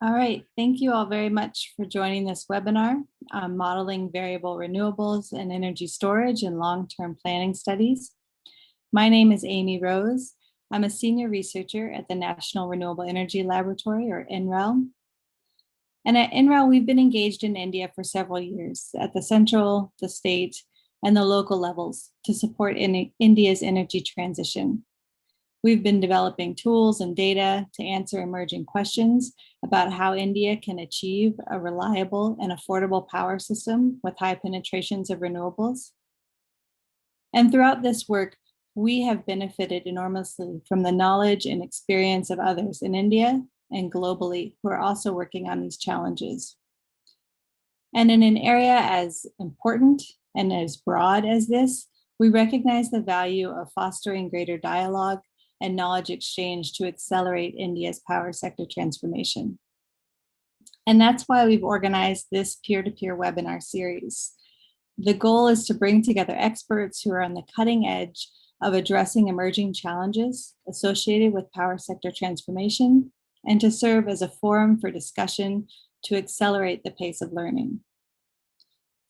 All right, thank you all very much for joining this webinar on modeling variable renewables and energy storage in long-term planning studies. My name is Amy Rose. I'm a senior researcher at the National Renewable Energy Laboratory, or NREL. And at NREL, we've been engaged in India for several years at the central, the state, and the local levels to support India's energy transition. We've been developing tools and data to answer emerging questions about how India can achieve a reliable and affordable power system with high penetrations of renewables. And throughout this work, we have benefited enormously from the knowledge and experience of others in India and globally who are also working on these challenges. And in an area as important and as broad as this, we recognize the value of fostering greater dialogue and knowledge exchange to accelerate India's power sector transformation. And that's why we've organized this peer-to-peer webinar series. The goal is to bring together experts who are on the cutting edge of addressing emerging challenges associated with power sector transformation and to serve as a forum for discussion to accelerate the pace of learning.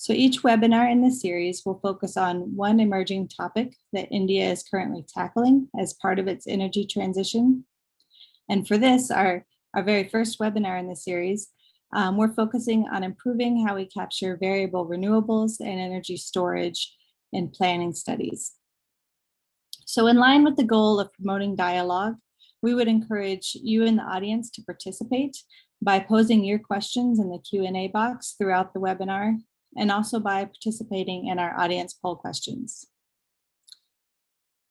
So each webinar in this series will focus on one emerging topic that India is currently tackling as part of its energy transition. And for this, our very first webinar in the series, we're focusing on improving how we capture variable renewables and energy storage in planning studies. So in line with the goal of promoting dialogue, we would encourage you in the audience to participate by posing your questions in the Q&A box throughout the webinar, and also by participating in our audience poll questions.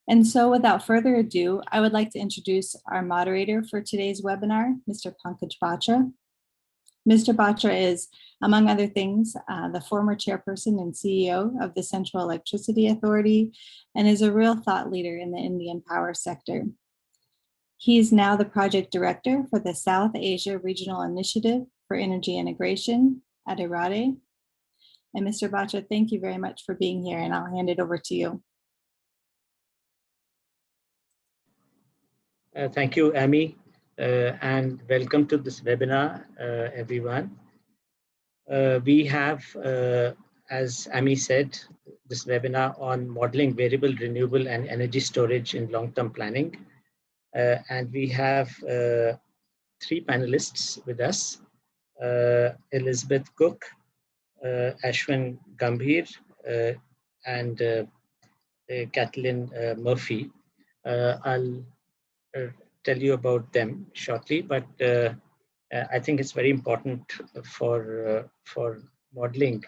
And so without further ado, I would like to introduce our moderator for today's webinar, Mr. Pankaj Batra. Mr. Batra is, among other things, the former chairperson and CEO of the Central Electricity Authority and is a real thought leader in the Indian power sector. He is now the project director for the South Asia Regional Initiative for Energy Integration at IRADE. And Mr. Batra, thank you very much for being here, and I'll hand it over to you. Thank you, Amy, and welcome to this webinar, everyone. We have, as Amy said, this webinar on modeling variable renewable and energy storage in long-term planning. And we have three panelists with us, Elizabeth Cook, Ashwin Gambhir, and Kathleen Murphy. I'll tell you about them shortly, but I think it's very important for modeling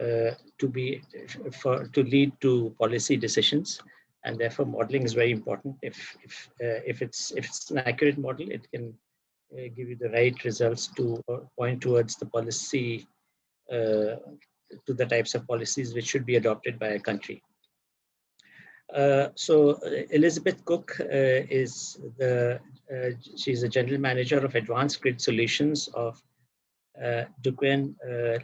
to lead to policy decisions, and therefore modeling is very important. If it's an accurate model, it can give you the right results to point towards the policy. To the types of policies which should be adopted by a country. So Elizabeth Cook she's the general manager of Advanced Grid Solutions of Duquesne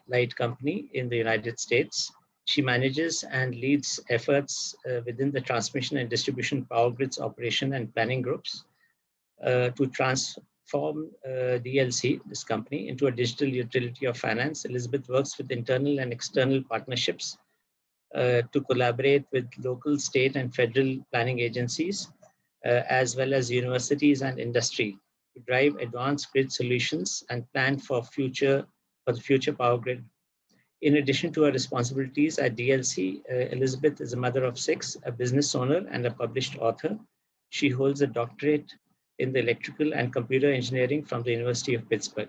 Light Company in the United States. She manages and leads efforts within the transmission and distribution power grids operation and planning groups to transform DLC, this company, into a digital utility of finance. Elizabeth works with internal and external partnerships to collaborate with local, state, and federal planning agencies, as well as universities and industry, to drive advanced grid solutions and plan for the future power grid. In addition to her responsibilities at DLC, Elizabeth is a mother of 6, a business owner, and a published author. She holds a doctorate in the electrical and computer engineering from the University of Pittsburgh.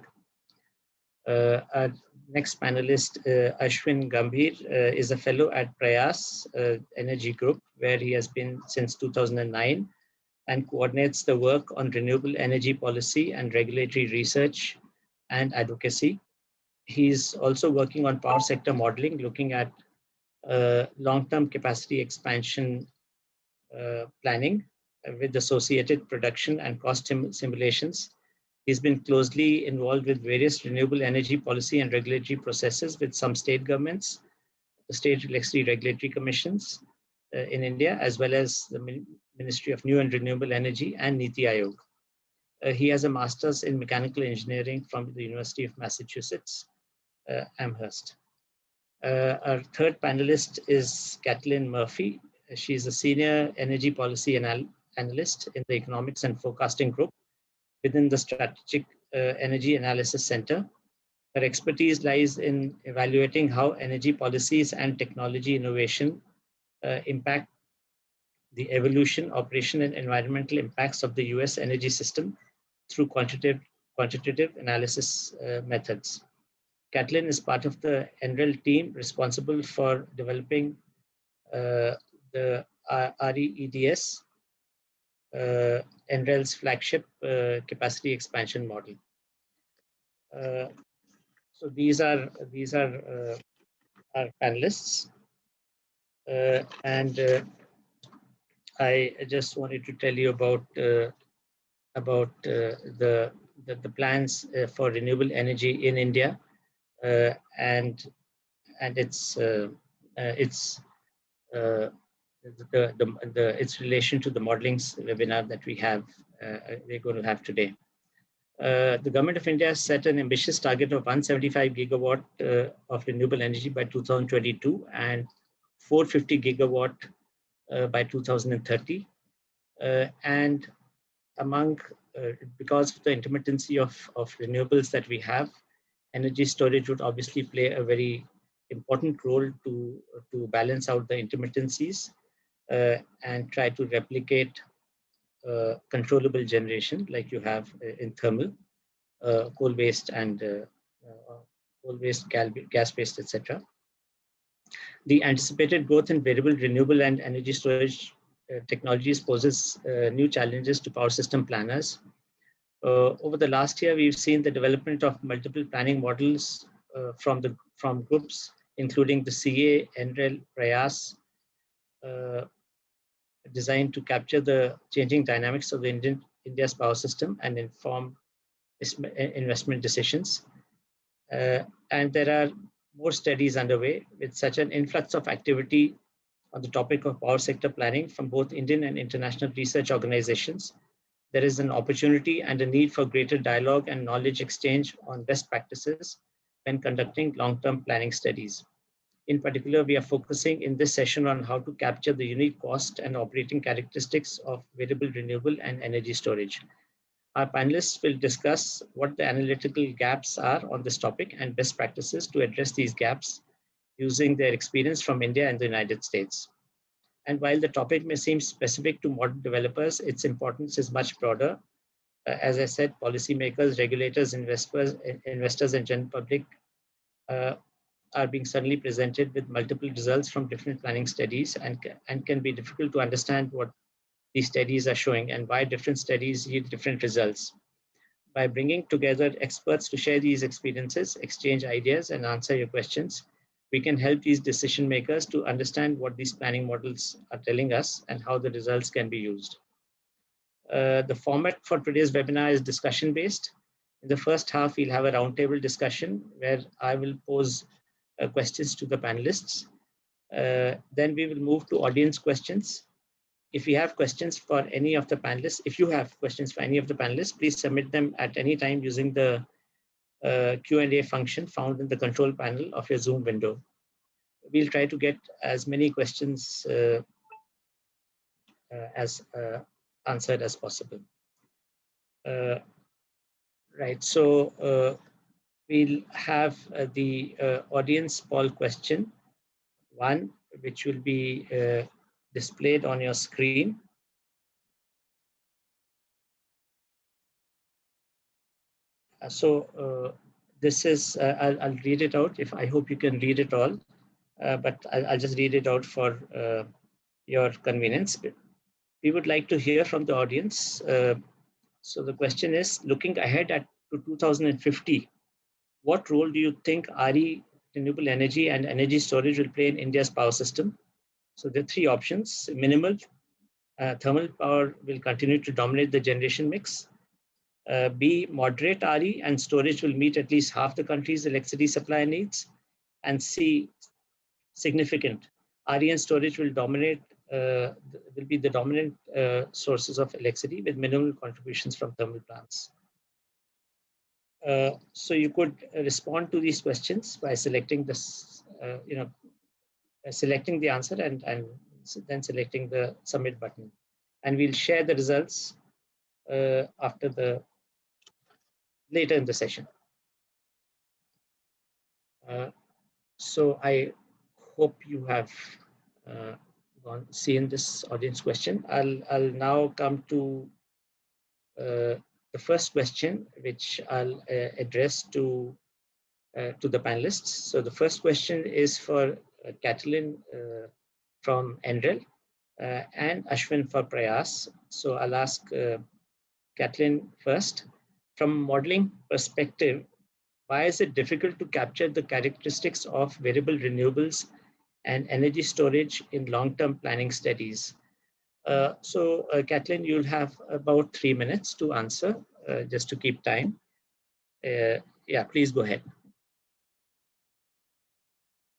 Our next panelist, Ashwin Gambhir, is a fellow at Prayas Energy Group, where he has been since 2009 and coordinates the work on renewable energy policy and regulatory research and advocacy. He's also working on power sector modeling, looking at long-term capacity expansion planning with associated production and cost simulations. He's been closely involved with various renewable energy policy and regulatory processes with some state governments, the state electricity regulatory commissions in India, as well as the Ministry of New and Renewable Energy and NITI Aayog. He has a master's in mechanical engineering from the University of Massachusetts, Amherst. Our third panelist is Kathleen Murphy. She's a senior energy policy analyst in the Economics and Forecasting Group within the Strategic Energy Analysis Center. Her expertise lies in evaluating how energy policies and technology innovation impact the evolution, operation, and environmental impacts of the US energy system through quantitative analysis methods. Kathleen is part of the NREL team responsible for developing the REEDS, NREL's flagship capacity expansion model. So these are our panelists, and I just wanted to tell you about the plans for renewable energy in India, and its relation to the modeling webinar that we're going to have today. The government of India set an ambitious target of 175 gigawatt of renewable energy by 2022 and 450 gigawatt by 2030. And because of the intermittency of renewables that we have, energy storage would obviously play a very important role to balance out the intermittencies and try to replicate controllable generation like you have in thermal, coal-based and coal-based, gas-based, etc. The anticipated growth in variable renewable and energy storage technologies poses new challenges to power system planners. Over the last year, we've seen the development of multiple planning models from groups, including the CA, NREL, Prayas, designed to capture the changing dynamics of India's power system and inform investment decisions. And there are more studies underway with such an influx of activity on the topic of power sector planning from both Indian and international research organizations. There is an opportunity and a need for greater dialogue and knowledge exchange on best practices when conducting long-term planning studies. In particular, we are focusing in this session on how to capture the unique cost and operating characteristics of variable renewable and energy storage. Our panelists will discuss what the analytical gaps are on this topic and best practices to address these gaps using their experience from India and the United States. And while the topic may seem specific to model developers, its importance is much broader. As I said, policymakers, regulators, investors, and general public are being suddenly presented with multiple results from different planning studies and can be difficult to understand what these studies are showing and why different studies yield different results. By bringing together experts to share these experiences, exchange ideas, and answer your questions, we can help these decision makers to understand what these planning models are telling us and how the results can be used. The format for today's webinar is discussion based. In the first half, we'll have a roundtable discussion where I will pose questions to the panelists. Then we will move to audience questions. If you have questions for any of the panelists, please submit them at any time using the Q&A function found in the control panel of your Zoom window. We'll try to get as many questions as answered as possible. Right, so we'll have the audience poll question one, which will be displayed on your screen. So this is, I'll read it out. I hope you can read it all, but I'll just read it out for your convenience. We would like to hear from the audience. So the question is, looking ahead to 2050, what role do you think RE, renewable energy, and energy storage will play in India's power system? So there are three options. Minimal thermal power will continue to dominate the generation mix. B, moderate RE and storage will meet at least half the country's electricity supply needs. And C, significant RE and storage will dominate will be the dominant sources of electricity with minimal contributions from thermal plants. So you could respond to these questions by selecting this, selecting the answer and then selecting the submit button. And we'll share the results later in the session. So I hope you have seen this audience question. I'll now come to the first question, which I'll address to the panelists. So the first question is for Kathleen from NREL and Ashwin for Prayas. So I'll ask Kathleen first. From a modeling perspective, why is it difficult to capture the characteristics of variable renewables and energy storage in long-term planning studies? So Kathleen, you'll have about 3 minutes to answer, just to keep time. Yeah, please go ahead.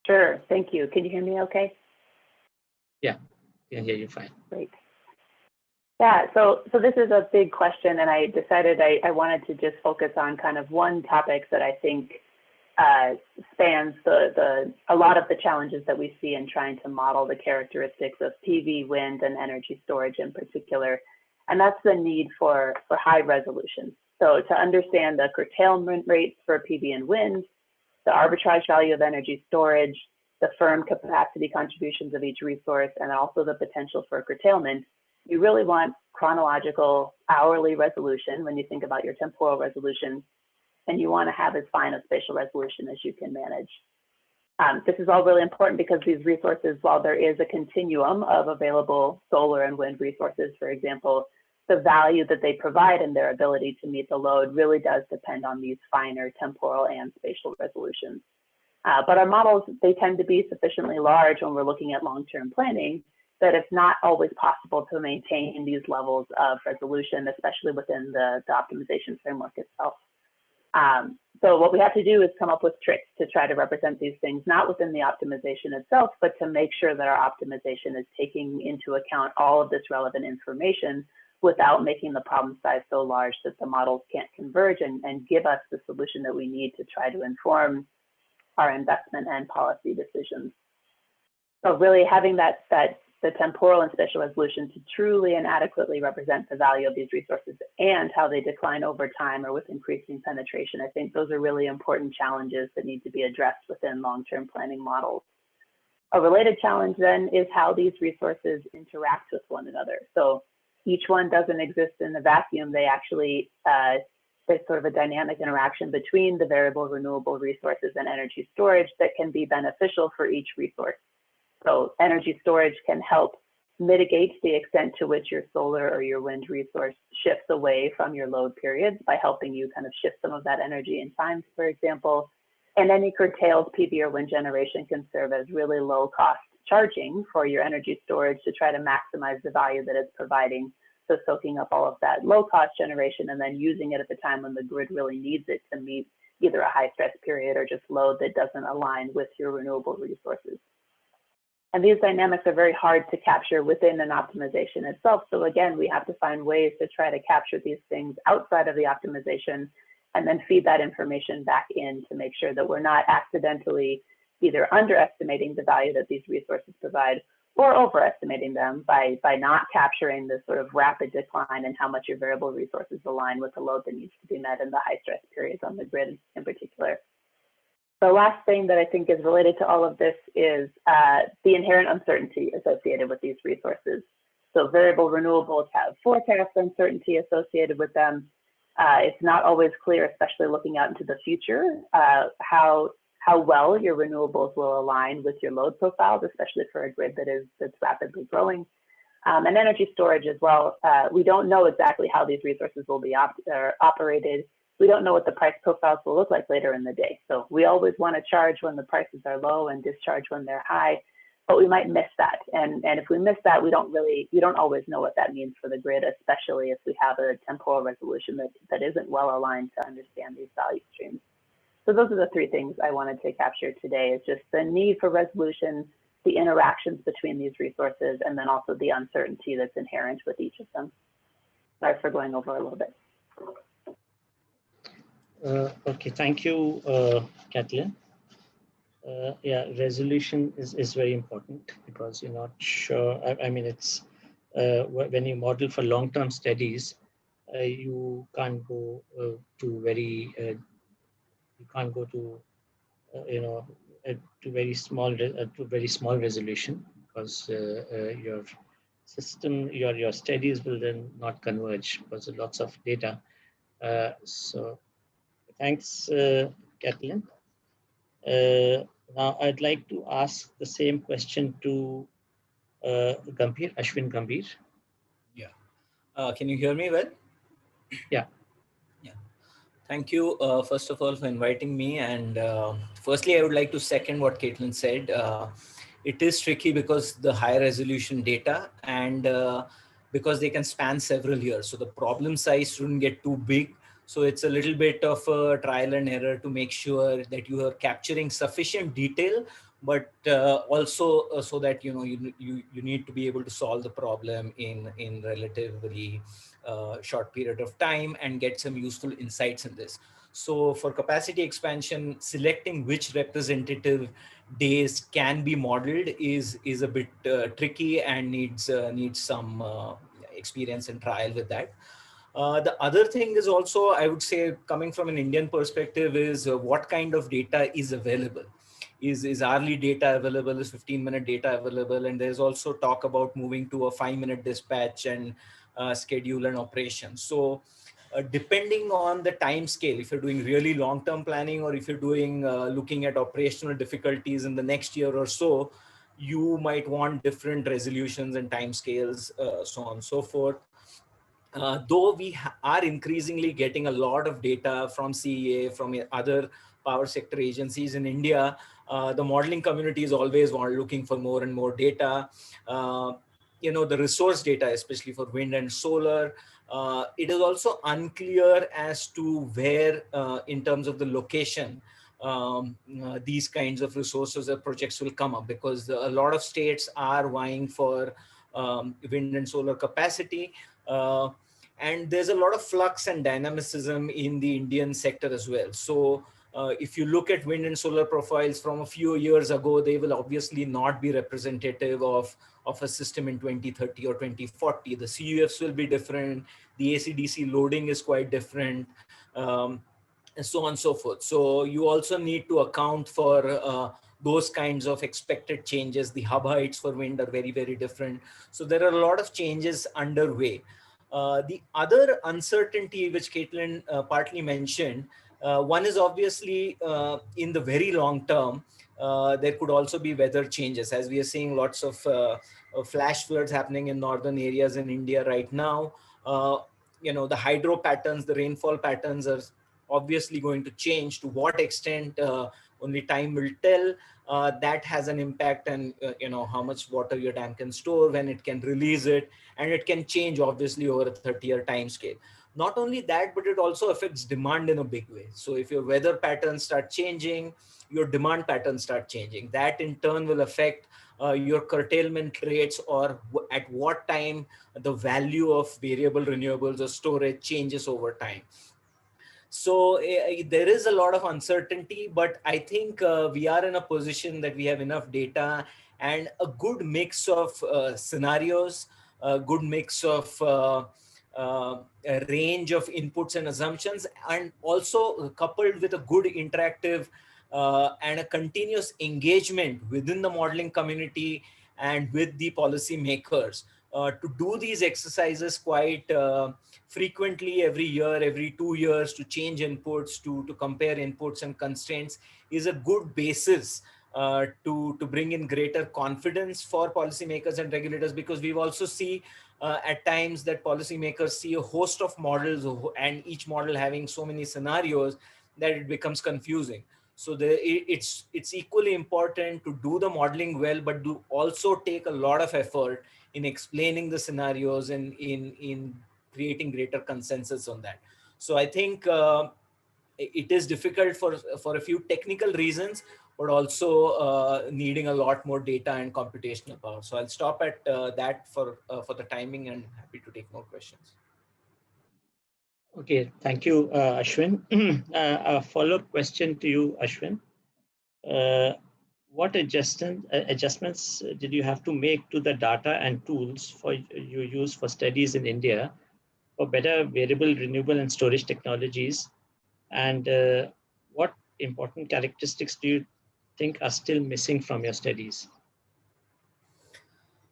Sure, thank you. Can you hear me okay? Yeah, I can hear you fine. Great. Yeah, so this is a big question, and I decided I wanted to just focus on kind of one topic that I think spans a lot of the challenges that we see in trying to model the characteristics of PV, wind, and energy storage in particular, and that's the need for high resolution. So to understand the curtailment rates for PV and wind, the arbitrage value of energy storage, the firm capacity contributions of each resource, and also the potential for curtailment, you really want chronological hourly resolution when you think about your temporal resolution, and you want to have as fine a spatial resolution as you can manage. This is all really important because these resources, while there is a continuum of available solar and wind resources, for example, the value that they provide and their ability to meet the load really does depend on these finer temporal and spatial resolutions. But our models, they tend to be sufficiently large when we're looking at long-term planning that it's not always possible to maintain these levels of resolution, especially within the optimization framework itself. So what we have to do is come up with tricks to try to represent these things, not within the optimization itself, but to make sure that our optimization is taking into account all of this relevant information without making the problem size so large that the models can't converge and give us the solution that we need to try to inform our investment and policy decisions. So really having the temporal and spatial resolution to truly and adequately represent the value of these resources and how they decline over time or with increasing penetration. I think those are really important challenges that need to be addressed within long-term planning models. A related challenge then is how these resources interact with one another. So each one doesn't exist in a vacuum. They actually, there's sort of a dynamic interaction between the variable renewable resources and energy storage that can be beneficial for each resource. So energy storage can help mitigate the extent to which your solar or your wind resource shifts away from your load periods by helping you kind of shift some of that energy in time, for example. And any curtailed PV or wind generation can serve as really low cost charging for your energy storage to try to maximize the value that it's providing. So soaking up all of that low cost generation and then using it at the time when the grid really needs it to meet either a high stress period or just load that doesn't align with your renewable resources. And these dynamics are very hard to capture within an optimization itself. So again, we have to find ways to try to capture these things outside of the optimization and then feed that information back in to make sure that we're not accidentally either underestimating the value that these resources provide or overestimating them by not capturing this sort of rapid decline in how much your variable resources align with the load that needs to be met in the high stress periods on the grid in particular. The last thing that I think is related to all of this is the inherent uncertainty associated with these resources. So variable renewables have forecast uncertainty associated with them. It's not always clear, especially looking out into the future, how well your renewables will align with your load profiles, especially for a grid that's rapidly growing. And energy storage as well. We don't know exactly how these resources will be operated. We don't know what the price profiles will look like later in the day. So we always want to charge when the prices are low and discharge when they're high, but we might miss that. And if we miss that, we don't always know what that means for the grid, especially if we have a temporal resolution that isn't well aligned to understand these value streams. So those are the three things I wanted to capture today, is just the need for resolution, the interactions between these resources, and then also the uncertainty that's inherent with each of them. Sorry for going over a little bit. Okay, thank you, Kathleen. Yeah, resolution is very important because you're not sure. I mean, it's when you model for long-term studies, you can't go to very you can't go to you know to very small resolution because your system your studies will then not converge because of lots of data. So thanks, Kathleen. Now I'd like to ask the same question to Ashwin Gambhir. Yeah. Can you hear me well? Yeah. Yeah. Thank you, first of all, for inviting me. And firstly, I would like to second what Caitlin said. It is tricky because the high resolution data and because they can span several years. So the problem size shouldn't get too big. So it's a little bit of a trial and error to make sure that you are capturing sufficient detail, but also so that you need to be able to solve the problem in relatively short period of time and get some useful insights in this. So for capacity expansion, selecting which representative days can be modeled is a bit tricky and needs some experience and trial with that. The other thing is also, I would say, coming from an Indian perspective, is what kind of data is available. Is hourly data available? Is 15-minute data available? And there's also talk about moving to a 5-minute dispatch and schedule and operation. So depending on the time scale, if you're doing really long-term planning or if you're doing looking at operational difficulties in the next year or so, you might want different resolutions and time scales, so on and so forth. Though we are increasingly getting a lot of data from CEA, from other power sector agencies in India, the modeling community is always looking for more and more data. The resource data, especially for wind and solar, it is also unclear as to where, in terms of the location, these kinds of resources or projects will come up, because a lot of states are vying for wind and solar capacity. And there's a lot of flux and dynamicism in the Indian sector as well. So if you look at wind and solar profiles from a few years ago, they will obviously not be representative of a system in 2030 or 2040. The CUFs will be different. The AC/DC loading is quite different, and so on and so forth. So you also need to account for those kinds of expected changes. The hub heights for wind are very, very different. So there are a lot of changes underway. The other uncertainty, which Caitlin partly mentioned, one is obviously in the very long term, there could also be weather changes, as we are seeing lots of flash floods happening in northern areas in India right now. The hydro patterns, the rainfall patterns are obviously going to change. To what extent, only time will tell. That has an impact on how much water your dam can store, when it can release it, and it can change obviously over a 30-year time scale. Not only that, but it also affects demand in a big way. So if your weather patterns start changing, your demand patterns start changing. That in turn will affect your curtailment rates, or at what time the value of variable renewables or storage changes over time. So there is a lot of uncertainty, but I think we are in a position that we have enough data and a good mix of scenarios, a good mix of a range of inputs and assumptions, and also coupled with a good interactive and a continuous engagement within the modeling community and with the policy makers to do these exercises quite frequently, every year, every 2 years, to change inputs, to compare inputs and constraints, is a good basis to bring in greater confidence for policymakers and regulators, because we've also see at times that policymakers see a host of models, and each model having so many scenarios that it becomes confusing. So it's equally important to do the modeling well, but do also take a lot of effort in explaining the scenarios and in creating greater consensus on that. So I think it is difficult for a few technical reasons, but also needing a lot more data and computational power. So I'll stop at that for the timing, and happy to take more questions. Okay, thank you, Ashwin. A follow-up question to you, Ashwin. What adjustments did you have to make to the data and tools for you use for studies in India for better variable, renewable, and storage technologies? And what important characteristics do you think are still missing from your studies?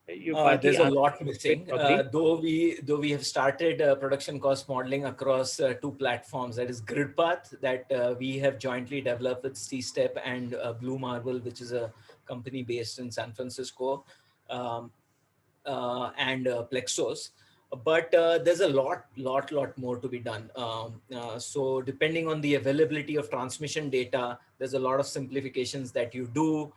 There's a lot missing. Probably. Though we have started production cost modeling across two platforms, that is GridPath, that we have jointly developed with C-Step and Blue Marble, which is a company based in San Francisco, and Plexos. But there's a lot more to be done. So depending on the availability of transmission data, there's a lot of simplifications that you do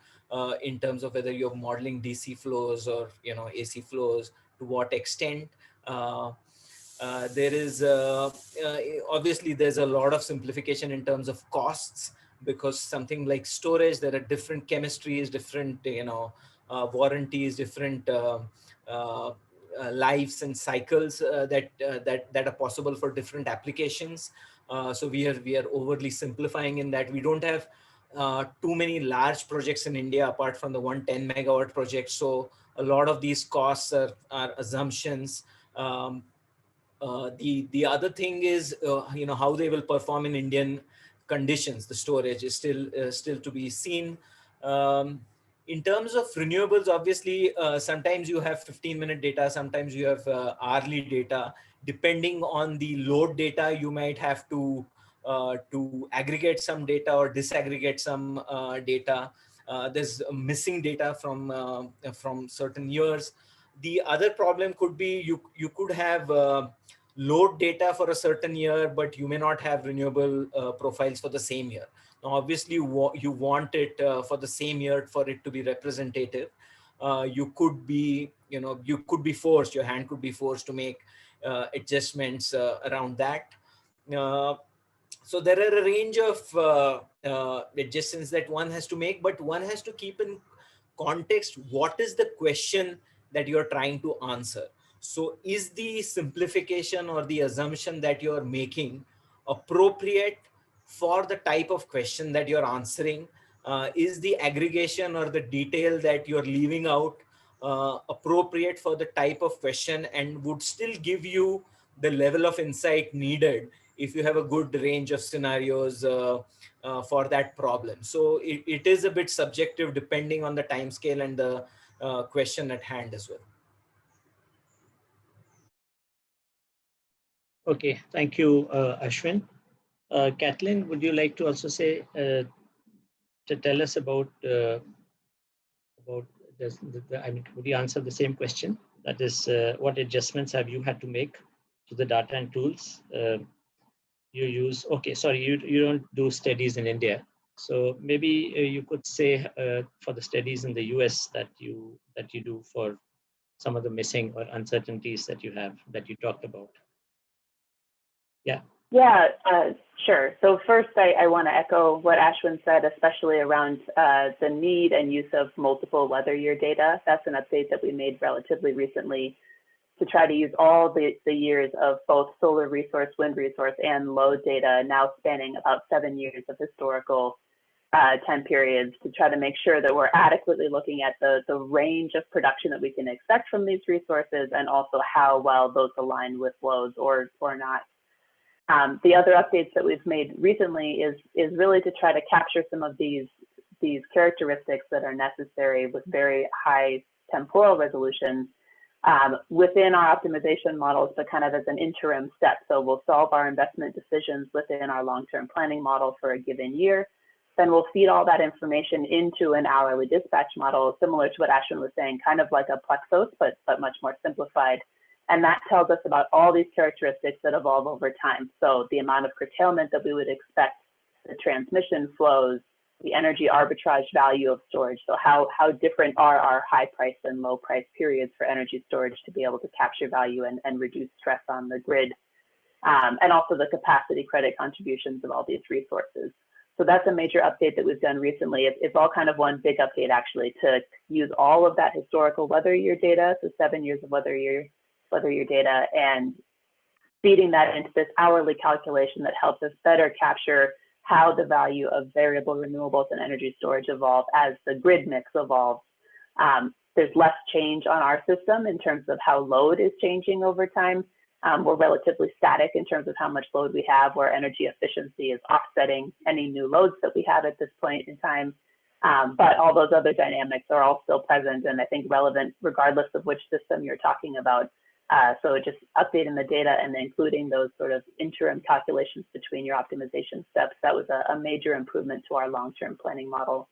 in terms of whether you're modeling DC flows or AC flows, to what extent. There is obviously there's a lot of simplification in terms of costs, because something like storage, there are different chemistries, different warranties, different lives and cycles that are possible for different applications. So we are overly simplifying in that we don't have too many large projects in India apart from the 110 megawatt project. So a lot of these costs are assumptions. The other thing is how they will perform in Indian conditions. The storage is still to be seen. In terms of renewables, obviously, sometimes you have 15-minute data, sometimes you have hourly data. Depending on the load data, you might have to aggregate some data or disaggregate some data. There's missing data from certain years. The other problem could be you could have load data for a certain year, but you may not have renewable profiles for the same year. Now, obviously, you want it for the same year for it to be representative. You could be forced, your hand could be forced to make adjustments around that. So there are a range of adjustments that one has to make, but one has to keep in context what is the question that you're trying to answer. So is the simplification or the assumption that you're making appropriate for the type of question that you're answering? Is the aggregation or the detail that you're leaving out appropriate for the type of question, and would still give you the level of insight needed if you have a good range of scenarios for that problem? So it is a bit subjective depending on the time scale and the question at hand as well. Okay, thank you, Ashwin. Kathleen, would you like to also say to tell us about this? Would you answer the same question? That is, what adjustments have you had to make to the data and tools you use? Okay, sorry, you don't do studies in India, so maybe you could say for the studies in the US that you do for some of the missing or uncertainties that you have that you talked about. Yeah. Yeah, sure. So first, I want to echo what Ashwin said, especially around the need and use of multiple weather year data. That's an update that we made relatively recently to try to use all the years of both solar resource, wind resource, and load data, now spanning about 7 years of historical time periods, to try to make sure that we're adequately looking at the range of production that we can expect from these resources, and also how well those align with loads or not. The other updates that we've made recently is really to try to capture some of these characteristics that are necessary with very high temporal resolution within our optimization models, but kind of as an interim step. So we'll solve our investment decisions within our long-term planning model for a given year. Then we'll feed all that information into an hourly dispatch model, similar to what Ashwin was saying, kind of like a Plexos, but much more simplified. And that tells us about all these characteristics that evolve over time. So the amount of curtailment that we would expect, the transmission flows, the energy arbitrage value of storage. So how different are our high price and low price periods for energy storage to be able to capture value and reduce stress on the grid. And also the capacity credit contributions of all these resources. So that's a major update that we've done recently. It's all kind of one big update actually, to use all of that historical weather year data, so 7 years of weather year data, and feeding that into this hourly calculation that helps us better capture how the value of variable renewables and energy storage evolve as the grid mix evolves. There's less change on our system in terms of how load is changing over time. We're relatively static in terms of how much load we have, where energy efficiency is offsetting any new loads that we have at this point in time. But all those other dynamics are all still present, and I think relevant regardless of which system you're talking about. So just updating the data and including those sort of interim calculations between your optimization steps, that was a major improvement to our long-term planning model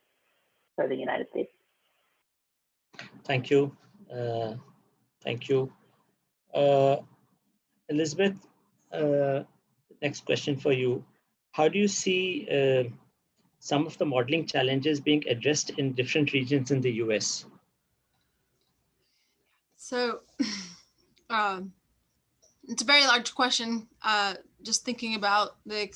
for the United States. Thank you. Thank you. Elizabeth, next question for you. How do you see some of the modeling challenges being addressed in different regions in the US? So it's a very large question. Just thinking about the,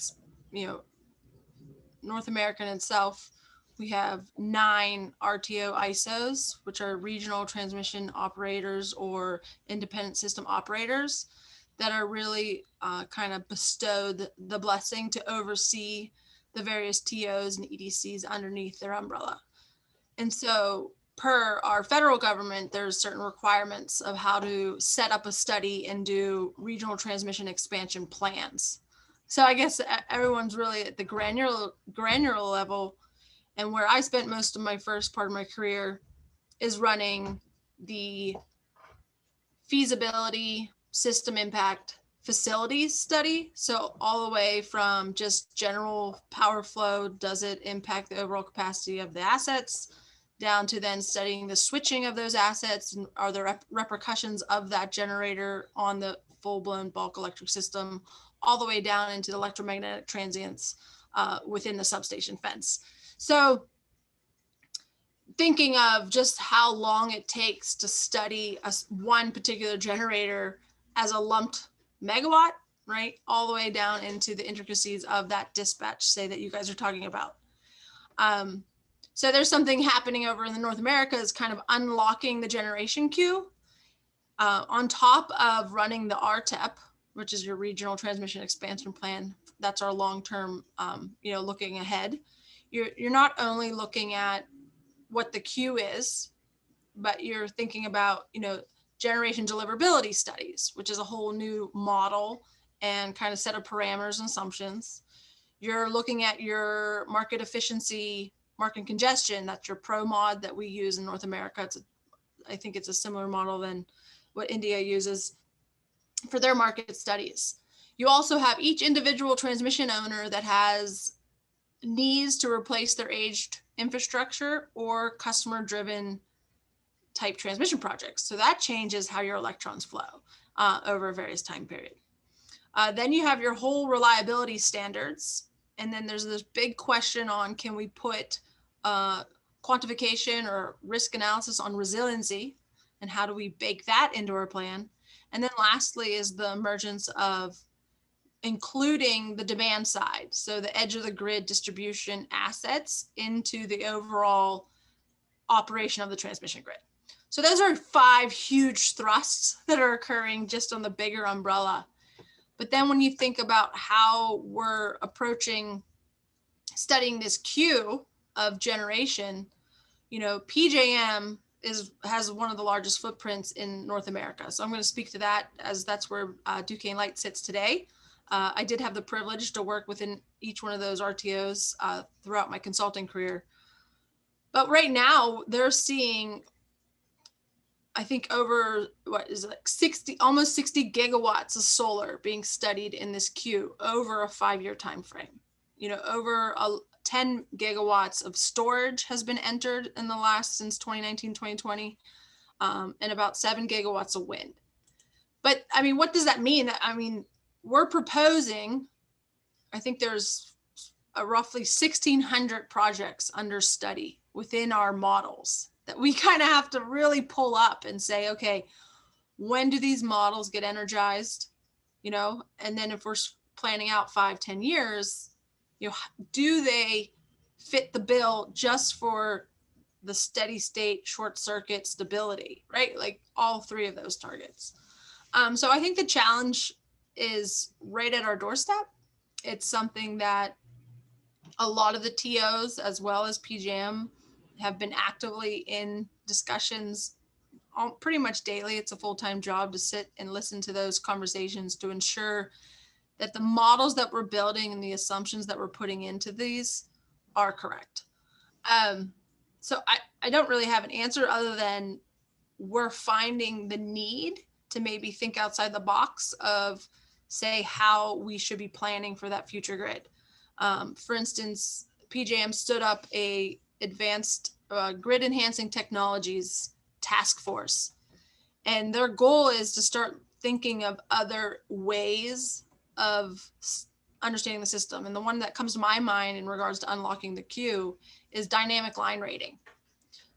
North America in itself, we have 9 RTO ISOs, which are regional transmission operators or independent system operators that are really kind of bestowed the blessing to oversee the various TOs and EDCs underneath their umbrella. And so per our federal government, there's certain requirements of how to set up a study and do regional transmission expansion plans. So I guess everyone's really at the granular level. And where I spent most of my first part of my career is running the feasibility, system impact, facilities study. So all the way from just general power flow, does it impact the overall capacity of the assets, down to then studying the switching of those assets, and are there repercussions of that generator on the full-blown bulk electric system, all the way down into the electromagnetic transients within the substation fence. So thinking of just how long it takes to study one particular generator as a lumped megawatt, right? All the way down into the intricacies of that dispatch, say, that you guys are talking about. So there's something happening over in the North America is kind of unlocking the generation queue on top of running the RTEP, which is your regional transmission expansion plan. That's our long-term, looking ahead. You're not only looking at what the queue is, but you're thinking about, generation deliverability studies, which is a whole new model and kind of set of parameters and assumptions. You're looking at your market efficiency, market congestion. That's your pro mod that we use in North America. I think it's a similar model than what India uses for their market studies. You also have each individual transmission owner that has needs to replace their aged infrastructure or customer driven type transmission projects. So that changes how your electrons flow over a various time period. Then you have your whole reliability standards. And then there's this big question on, can we put quantification or risk analysis on resiliency, and how do we bake that into our plan? And then lastly is the emergence of including the demand side. So the edge of the grid distribution assets into the overall operation of the transmission grid. So those are 5 huge thrusts that are occurring just on the bigger umbrella. But then when you think about how we're approaching studying this queue of generation, PJM has one of the largest footprints in North America. So I'm going to speak to that, as that's where Duquesne Light sits today. I did have the privilege to work within each one of those RTOs throughout my consulting career. But right now they're seeing, I think, over almost 60 gigawatts of solar being studied in this queue over a 5-year time frame. Over 10 gigawatts of storage has been entered in the since 2019, 2020, and about 7 gigawatts of wind. But I mean, what does that mean? We're proposing, I think there's roughly 1,600 projects under study within our models that we kind of have to really pull up and say, okay, when do these models get energized? And then if we're planning out 5-10 years, do they fit the bill just for the steady state short circuit stability, right? Like all three of those targets. So I think the challenge is right at our doorstep. It's something that a lot of the TOs as well as PJM have been actively in discussions pretty much daily. It's a full-time job to sit and listen to those conversations to ensure that the models that we're building and the assumptions that we're putting into these are correct. So I don't really have an answer other than we're finding the need to maybe think outside the box of, say, how we should be planning for that future grid. For instance, PJM stood up a advanced grid enhancing technologies task force. And their goal is to start thinking of other ways of understanding the system. And the one that comes to my mind in regards to unlocking the queue is dynamic line rating.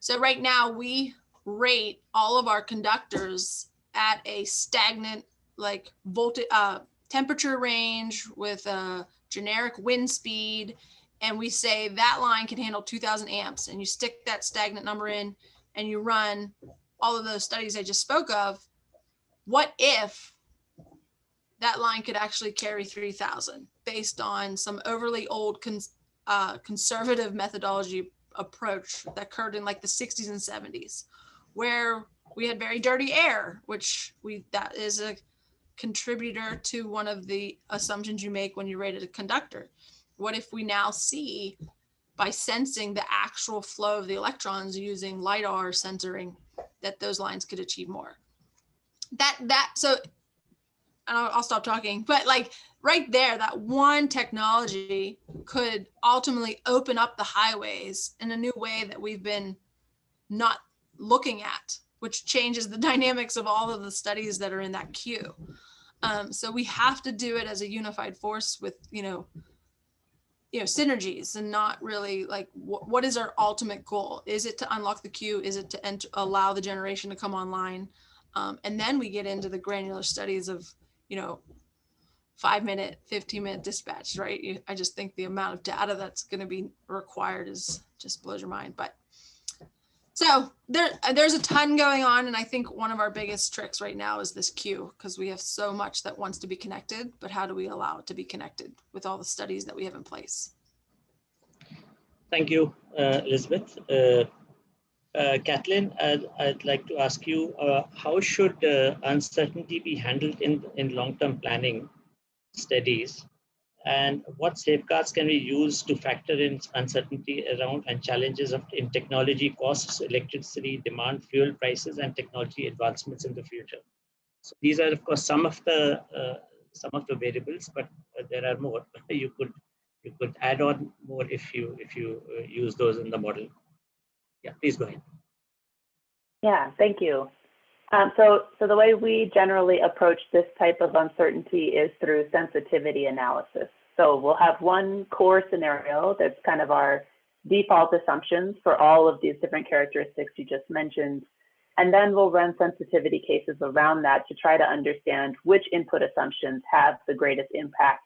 So right now we rate all of our conductors at a stagnant, like voltage, temperature range with a generic wind speed. And we say that line can handle 2000 amps, and you stick that stagnant number in and you run all of those studies I just spoke of. What if that line could actually carry 3000 based on some overly old conservative methodology approach that occurred in like the 60s and 70s, where we had very dirty air, which that is a contributor to one of the assumptions you make when you rated a conductor. What if we now see, by sensing the actual flow of the electrons using LiDAR sensoring, that those lines could achieve more? So I'll stop talking, but like right there, that one technology could ultimately open up the highways in a new way that we've been not looking at, which changes the dynamics of all of the studies that are in that queue. So we have to do it as a unified force with, synergies, and not really like what is our ultimate goal? Is it to unlock the queue? Is it to allow the generation to come online? And then we get into the granular studies of, 5-minute, 15-minute dispatch, right? I just think the amount of data that's going to be required just blows your mind. But so there's a ton going on. And I think one of our biggest tricks right now is this queue, because we have so much that wants to be connected, but how do we allow it to be connected with all the studies that we have in place? Thank you, Elizabeth. Kathleen, I'd like to ask you, how should uncertainty be handled in long-term planning studies? And what safeguards can we use to factor in uncertainty around and challenges in technology costs, electricity demand, fuel prices, and technology advancements in the future? So these are, of course, some of the variables, but there are more. You could add on more if you use those in the model. Yeah, please go ahead. Yeah, thank you. So the way we generally approach this type of uncertainty is through sensitivity analysis. So we'll have one core scenario that's kind of our default assumptions for all of these different characteristics you just mentioned. And then we'll run sensitivity cases around that to try to understand which input assumptions have the greatest impact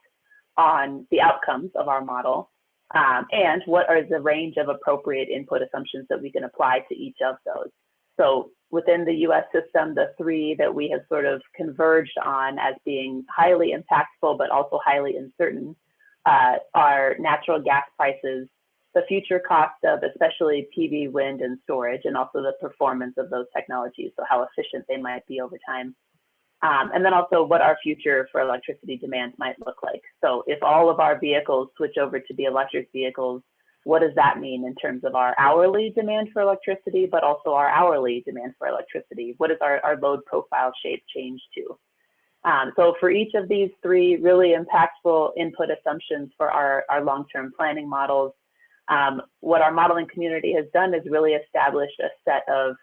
on the outcomes of our model, and what are the range of appropriate input assumptions that we can apply to each of those. So within the US system, the three that we have sort of converged on as being highly impactful, but also highly uncertain, are natural gas prices, the future cost of especially PV, wind, and storage, and also the performance of those technologies, so how efficient they might be over time. And then also what our future for electricity demand might look like. So if all of our vehicles switch over to be electric vehicles, what does that mean in terms of our hourly demand for electricity, but also our hourly demand for electricity? What does our load profile shape change to? So for each of these three really impactful input assumptions for our long-term planning models, what our modeling community has done is really established a set of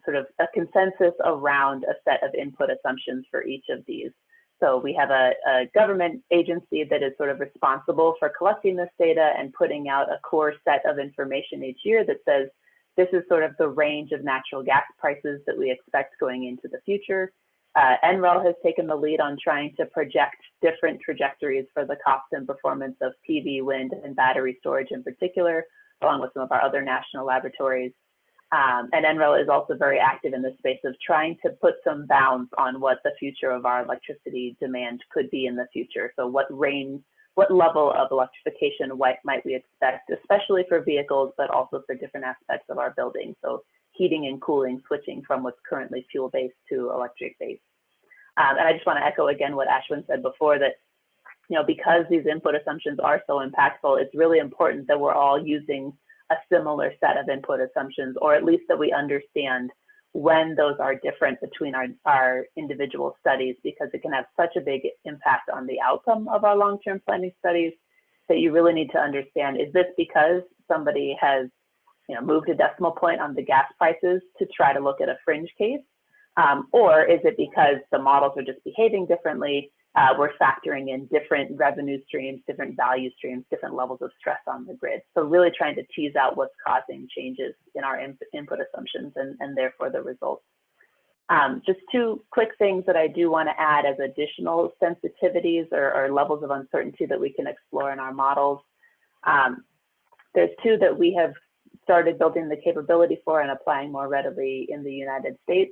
sort of a consensus around a set of input assumptions for each of these. So we have a government agency that is sort of responsible for collecting this data and putting out a core set of information each year that says, this is sort of the range of natural gas prices that we expect going into the future. NREL has taken the lead on trying to project different trajectories for the cost and performance of PV, wind, and battery storage in particular, along with some of our other national laboratories. And NREL is also very active in the space of trying to put some bounds on what the future of our electricity demand could be in the future. So what level of electrification might we expect, especially for vehicles, but also for different aspects of our building. So heating and cooling, switching from what's currently fuel-based to electric-based. And I just want to echo again what Ashwin said before, that because these input assumptions are so impactful, it's really important that we're all using a similar set of input assumptions, or at least that we understand when those are different between our individual studies, because it can have such a big impact on the outcome of our long-term planning studies that you really need to understand, is this because somebody has moved a decimal point on the gas prices to try to look at a fringe case? Or is it because the models are just behaving differently? We're factoring in different revenue streams, different value streams, different levels of stress on the grid. So really trying to tease out what's causing changes in our input assumptions and therefore the results. Just two quick things that I do want to add as additional sensitivities or levels of uncertainty that we can explore in our models. There's two that we have started building the capability for and applying more readily in the United States.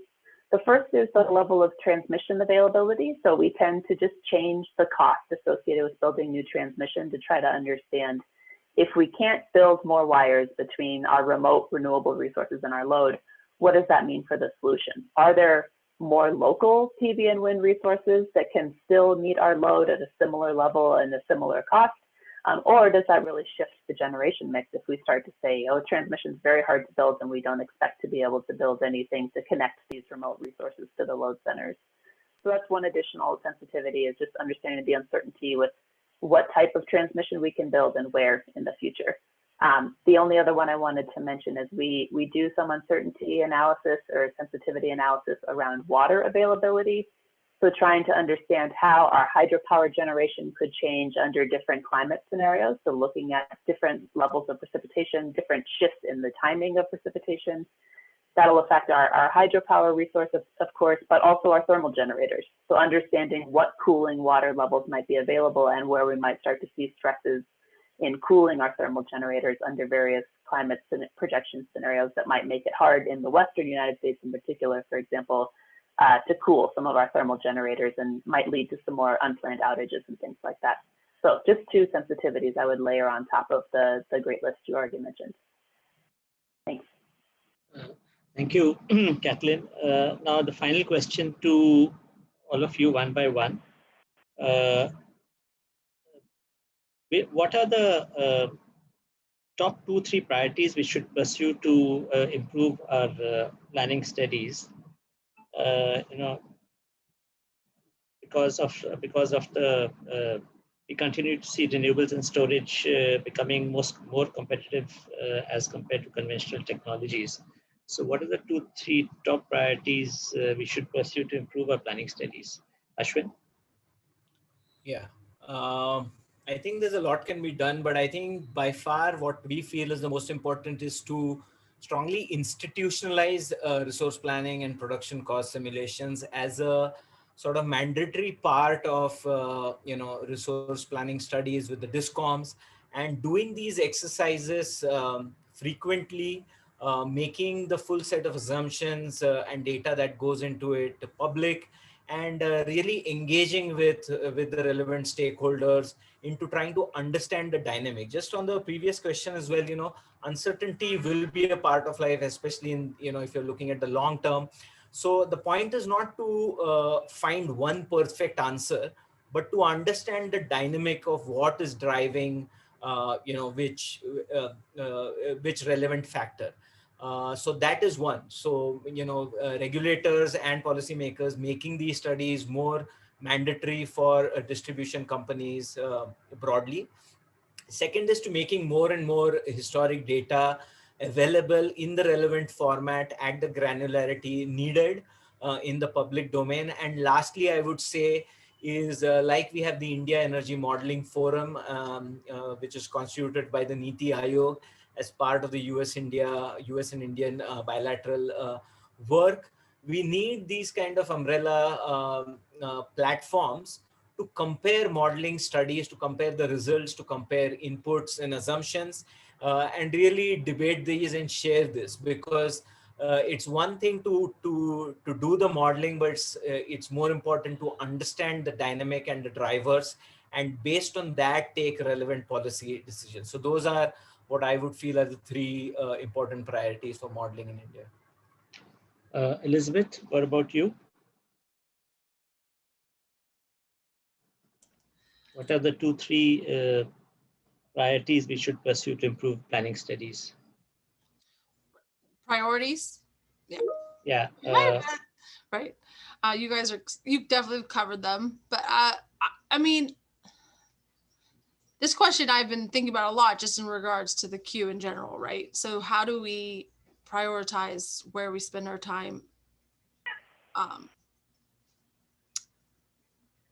The first is the level of transmission availability. So we tend to just change the cost associated with building new transmission to try to understand if we can't build more wires between our remote renewable resources and our load, what does that mean for the solution? Are there more local PV and wind resources that can still meet our load at a similar level and a similar cost? Or does that really shift the generation mix if we start to say, oh, transmission is very hard to build and we don't expect to be able to build anything to connect these remote resources to the load centers? So that's one additional sensitivity, is just understanding the uncertainty with what type of transmission we can build and where in the future. The only other one I wanted to mention is we do some uncertainty analysis or sensitivity analysis around water availability. So trying to understand how our hydropower generation could change under different climate scenarios. So looking at different levels of precipitation, different shifts in the timing of precipitation. That'll affect our hydropower resource, of course, but also our thermal generators. So understanding what cooling water levels might be available and where we might start to see stresses in cooling our thermal generators under various climate projection scenarios that might make it hard in the Western United States in particular, for example, to cool some of our thermal generators and might lead to some more unplanned outages and things like that. So just two sensitivities I would layer on top of the great list you already mentioned. Thanks. Thank you, Kathleen. Now the final question to all of you one by one. What are the top 2-3 priorities we should pursue to improve our planning studies? Because of the we continue to see renewables and storage becoming more competitive as compared to conventional technologies. So what are the 2-3 top priorities we should pursue to improve our planning studies? Ashwin? Yeah, I think there's a lot can be done, but I think by far what we feel is the most important is to strongly institutionalize resource planning and production cost simulations as a sort of mandatory part of resource planning studies with the DISCOMs, and doing these exercises frequently, making the full set of assumptions and data that goes into it public, and really engaging with the relevant stakeholders into trying to understand the dynamic. Just on the previous question as well, uncertainty will be a part of life, especially in, if you're looking at the long term. So the point is not to find one perfect answer, but to understand the dynamic of what is driving, which relevant factor. So that is one. So, regulators and policymakers making these studies more mandatory for distribution companies broadly. Second is to making more and more historic data available in the relevant format at the granularity needed in the public domain. And lastly, I would say is like we have the India Energy Modeling Forum, which is constituted by the NITI Aayog as part of the US and Indian bilateral work. we need these kind of umbrella platforms to compare modeling studies, to compare the results, to compare inputs and assumptions, and really debate these and share this, because it's one thing to do the modeling, but it's more important to understand the dynamic and the drivers, and based on that take relevant policy decisions. So those are what I would feel are the three important priorities for modeling in India. Elizabeth, what about you? What are the 2-3 priorities we should pursue to improve planning studies? Priorities? Yeah. Yeah. Right. You definitely covered them, but I mean, this question I've been thinking about a lot just in regards to the queue in general, right? So how do we prioritize where we spend our time?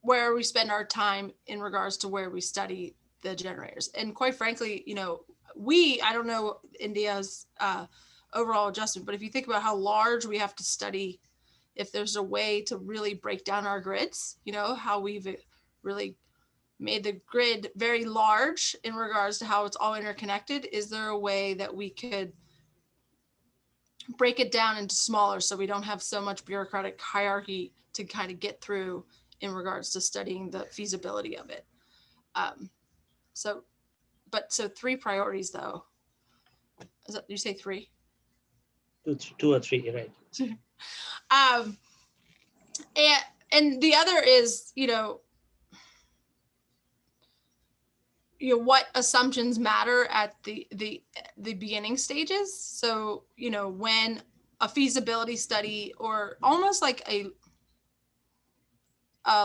Where we spend our time in regards to where we study the generators. And quite frankly, you know, I don't know India's overall adjustment, but if you think about how large we have to study, if there's a way to really break down our grids, you know, how we've really made the grid very large in regards to how it's all interconnected, is there a way that we could break it down into smaller so we don't have so much bureaucratic hierarchy to kind of get through in regards to studying the feasibility of it? So 3 priorities though. You say 3? 2 or 3, right? And the other is, you know, what assumptions matter at the beginning stages. So, you know, when a feasibility study or almost like a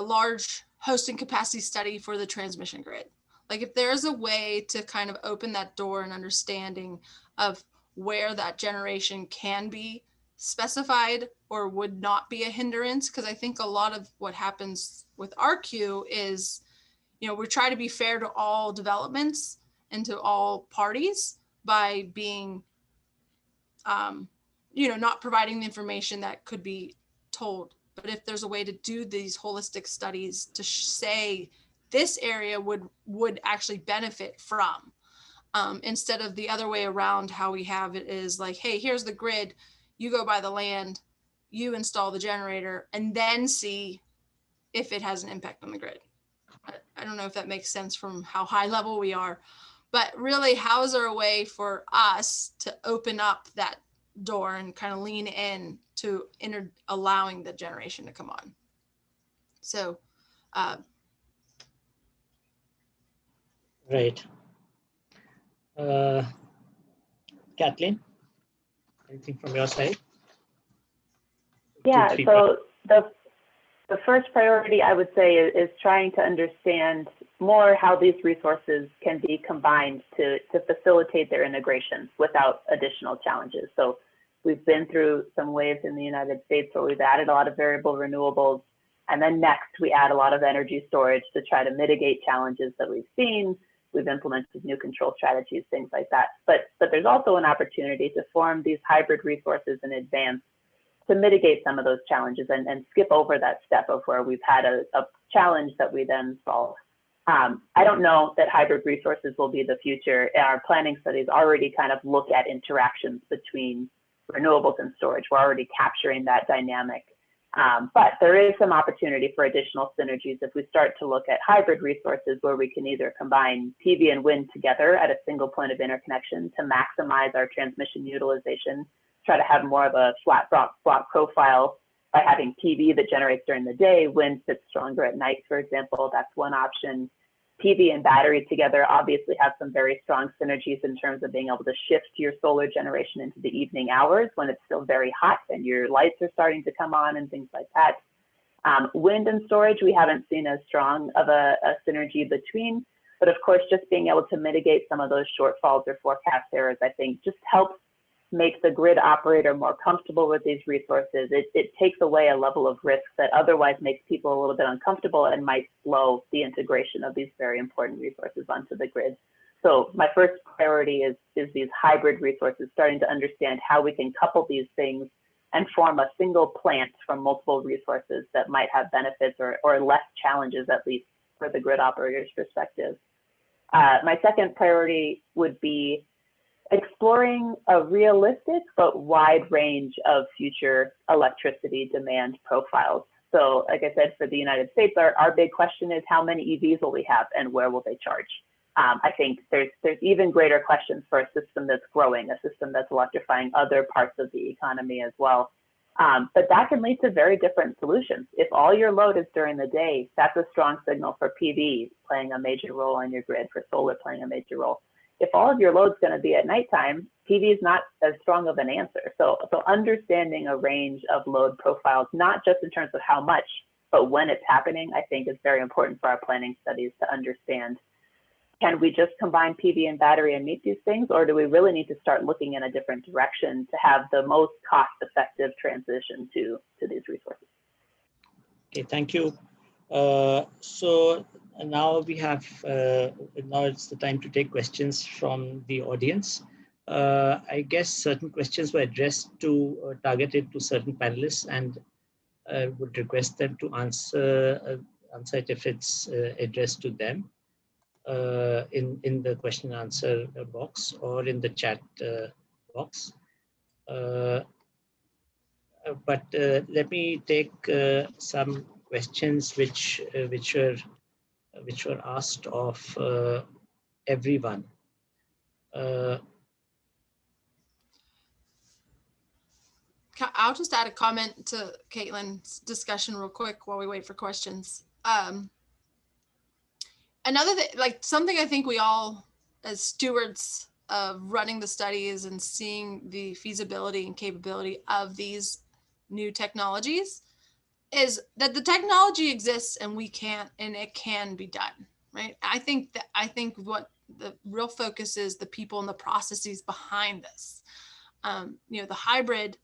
large hosting capacity study for the transmission grid, like if there's a way to kind of open that door and understanding of where that generation can be specified or would not be a hindrance, because I think a lot of what happens with our queue is, you know, we try to be fair to all developments and to all parties by being, you know, not providing the information that could be told. But if there's a way to do these holistic studies to say this area would actually benefit from, instead of the other way around, how we have it is like, hey, here's the grid, you go buy the land, you install the generator, and then see if it has an impact on the grid. I don't know if that makes sense from how high level we are, but really, how is there a way for us to open up that door and kind of lean in to allowing the generation to come on? So, Right. Kathleen, anything from your side? Yeah, so the first priority I would say is trying to understand more how these resources can be combined to facilitate their integration without additional challenges. So we've been through some waves in the United States where we've added a lot of variable renewables, and then next we add a lot of energy storage to try to mitigate challenges that we've seen. We've implemented new control strategies, things like that. But there's also an opportunity to form these hybrid resources in advance to mitigate some of those challenges and skip over that step of where we've had a challenge that we then solve. I don't know that hybrid resources will be the future. Our planning studies already kind of look at interactions between renewables and storage. We're already capturing that dynamic. But there is some opportunity for additional synergies if we start to look at hybrid resources where we can either combine PV and wind together at a single point of interconnection to maximize our transmission utilization, try to have more of a flat block profile by having PV that generates during the day, wind sits stronger at night, for example. That's one option. PV and battery together obviously have some very strong synergies in terms of being able to shift your solar generation into the evening hours when it's still very hot and your lights are starting to come on and things like that. Wind and storage, we haven't seen as strong of a synergy between, but of course, just being able to mitigate some of those shortfalls or forecast errors, I think just helps make the grid operator more comfortable with these resources. It takes away a level of risk that otherwise makes people a little bit uncomfortable and might slow the integration of these very important resources onto the grid. So my first priority is these hybrid resources, starting to understand how we can couple these things and form a single plant from multiple resources that might have benefits or less challenges, at least for the grid operator's perspective. My second priority would be exploring a realistic but wide range of future electricity demand profiles. So like I said, for the United States, our big question is how many EVs will we have and where will they charge? I think there's even greater questions for a system that's growing, a system that's electrifying other parts of the economy as well. But that can lead to very different solutions. If all your load is during the day, that's a strong signal for PV playing a major role on your grid, for solar playing a major role. If all of your load's going to be at nighttime, PV is not as strong of an answer. So understanding a range of load profiles, not just in terms of how much, but when it's happening, I think is very important for our planning studies to understand. Can we just combine PV and battery and meet these things, or do we really need to start looking in a different direction to have the most cost-effective transition to these resources? Okay, thank you. So now we have, now it's the time to take questions from the audience. I guess certain questions were addressed to, targeted to certain panelists, and would request them to answer it if it's addressed to them. In the question and answer box or in the chat box. But let me take some questions which were asked of everyone. I'll just add a comment to Caitlin's discussion real quick while we wait for questions. Another thing, like something I think we all, as stewards of running the studies and seeing the feasibility and capability of these new technologies, is that the technology exists and we can't, and it can be done, right? I think what the real focus is the people and the processes behind this. You know, the hybrid,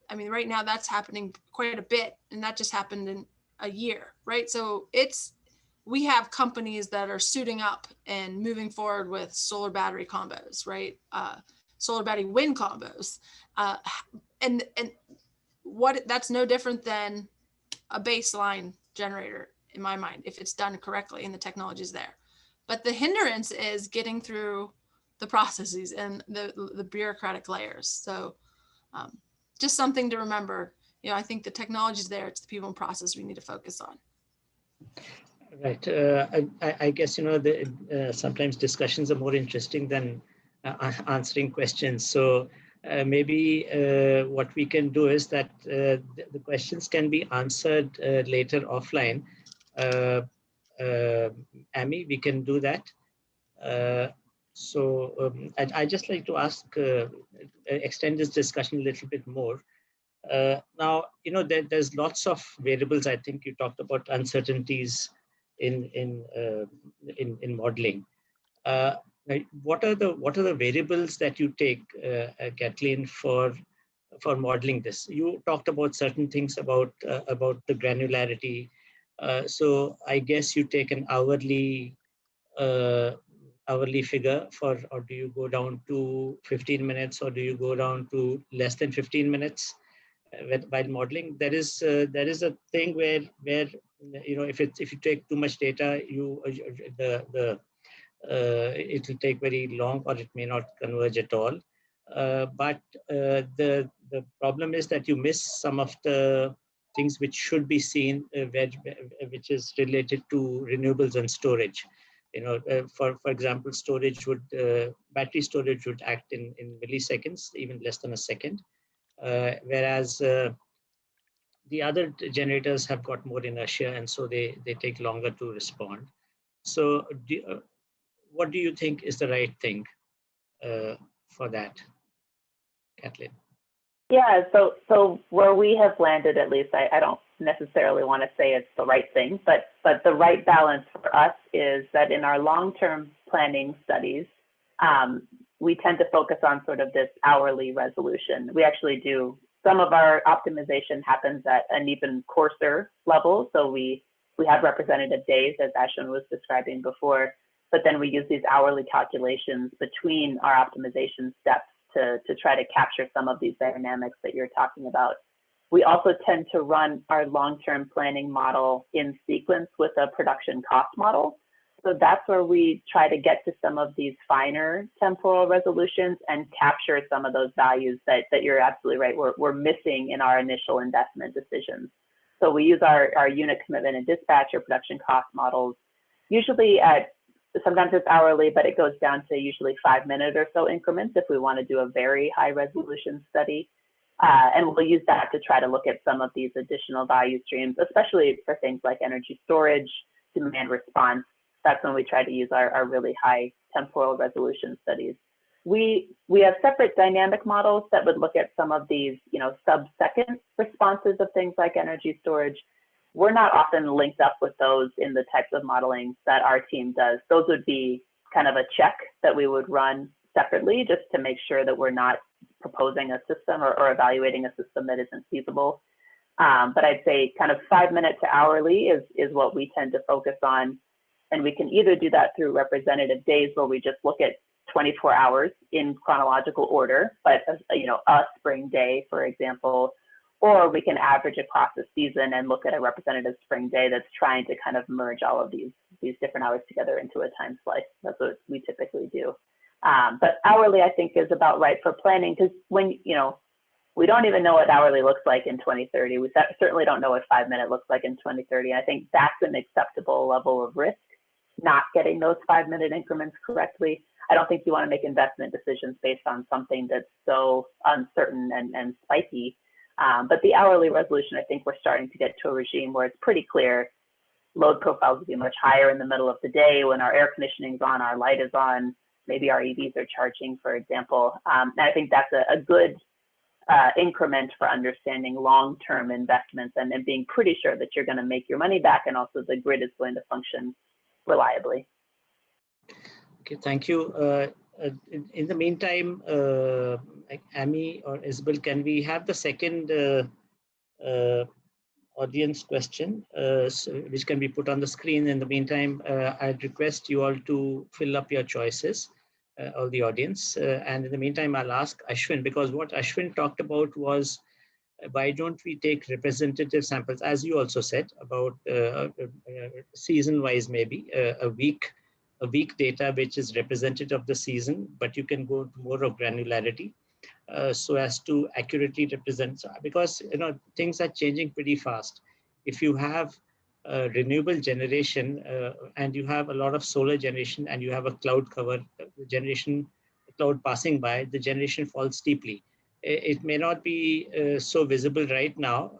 I mean, right now that's happening quite a bit, and that just happened in a year, right? So we have companies that are suiting up and moving forward with solar battery combos, right? Solar battery wind combos. And what that's no different than a baseline generator in my mind, if it's done correctly and the technology is there. But the hindrance is getting through the processes and the bureaucratic layers. So just something to remember. You know, I think the technology is there. It's the people and process we need to focus on. Right. I guess, you know, sometimes discussions are more interesting than answering questions. So maybe what we can do is that the questions can be answered later offline. Amy, we can do that. So I'd just like to ask, extend this discussion a little bit more. Now, you know, there's lots of variables. I think you talked about uncertainties in modeling. What are the variables that you take, Kathleen, for modeling this? You talked about certain things about the granularity. So I guess you take an hourly figure for, or do you go down to 15 minutes, or do you go down to less than 15 minutes? While modeling, there is a thing where you know, if you take too much data, it will take very long, or it may not converge at all. But the problem is that you miss some of the things which should be seen, which is related to renewables and storage. You know, for example, battery storage would act in milliseconds, even less than a second. Whereas the other generators have got more inertia, and so they take longer to respond. So what do you think is the right thing for that, Kathleen? Yeah, so where we have landed, at least, I don't necessarily want to say it's the right thing, but the right balance for us is that in our long-term planning studies, we tend to focus on sort of this hourly resolution. We actually do, some of our optimization happens at an even coarser level. So we have representative days, as Ashwin was describing before, but then we use these hourly calculations between our optimization steps to try to capture some of these dynamics that you're talking about. We also tend to run our long-term planning model in sequence with a production cost model. So that's where we try to get to some of these finer temporal resolutions and capture some of those values that you're absolutely right, we're missing in our initial investment decisions. So we use our unit commitment and dispatch or production cost models, usually sometimes it's hourly, but it goes down to usually 5-minute or so increments if we want to do a very high resolution study. And we'll use that to try to look at some of these additional value streams, especially for things like energy storage, demand response. That's when we try to use our really high temporal resolution studies. We have separate dynamic models that would look at some of these, sub-second responses of things like energy storage. We're not often linked up with those in the types of modeling that our team does. Those would be kind of a check that we would run separately just to make sure that we're not proposing a system or evaluating a system that isn't feasible. But I'd say kind of 5-minute to hourly is what we tend to focus on. And we can either do that through representative days where we just look at 24 hours in chronological order, but a spring day, for example, or we can average across the season and look at a representative spring day that's trying to kind of merge all of these different hours together into a time slice. That's what we typically do. But hourly, I think, is about right for planning, because when, we don't even know what hourly looks like in 2030. We certainly don't know what 5-minute looks like in 2030. I think that's an acceptable level of risk, not getting those 5-minute increments correctly. I don't think you want to make investment decisions based on something that's so uncertain and spiky. But the hourly resolution, I think we're starting to get to a regime where it's pretty clear load profiles will be much higher in the middle of the day when our air conditioning is on, our light is on, maybe our EVs are charging, for example. And I think that's a good increment for understanding long-term investments and being pretty sure that you're going to make your money back, and also the grid is going to function reliably. Okay, thank you. In the meantime, Amy or Isabel, can we have the second audience question, which can be put on the screen? In the meantime, I'd request you all to fill up your choices, all the audience. And in the meantime, I'll ask Ashwin, because what Ashwin talked about was, why don't we take representative samples, as you also said, about season-wise, maybe a week data which is representative of the season, but you can go to more of granularity so as to accurately represent, because things are changing pretty fast. If you have renewable generation and you have a lot of solar generation and you have a cloud cover cloud passing by, the generation falls steeply. It may not be so visible right now